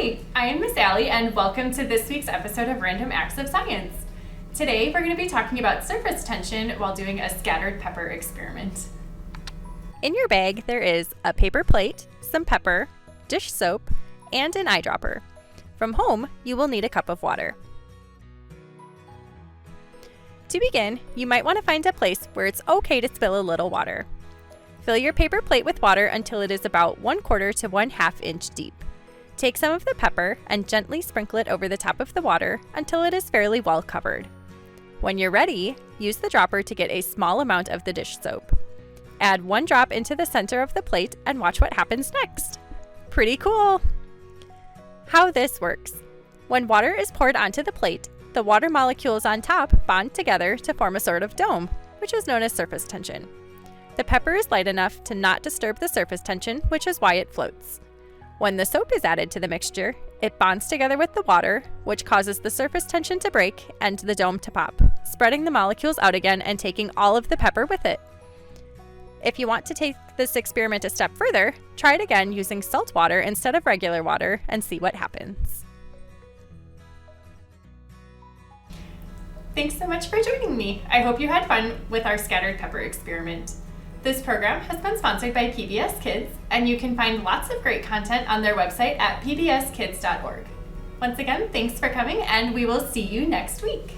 Hi, I am Miss Allie, and welcome to this week's episode of Random Acts of Science. Today, we're going to be talking about surface tension while doing a scattered pepper experiment. In your bag, there is a paper plate, some pepper, dish soap, and an eyedropper. From home, you will need a cup of water. To begin, you might want to find a place where it's okay to spill a little water. Fill your paper plate with water until it is about 1/4 to 1/2 inch deep. Take some of the pepper and gently sprinkle it over the top of the water until it is fairly well covered. When you're ready, use the dropper to get a small amount of the dish soap. Add 1 drop into the center of the plate and watch what happens next. Pretty cool! How this works. When water is poured onto the plate, the water molecules on top bond together to form a sort of dome, which is known as surface tension. The pepper is light enough to not disturb the surface tension, which is why it floats. When the soap is added to the mixture, it bonds together with the water, which causes the surface tension to break and the dome to pop, spreading the molecules out again and taking all of the pepper with it. If you want to take this experiment a step further, try it again using salt water instead of regular water and see what happens. Thanks so much for joining me. I hope you had fun with our scattered pepper experiment. This program has been sponsored by PBS Kids, and you can find lots of great content on their website at pbskids.org. Once again, thanks for coming, and we will see you next week.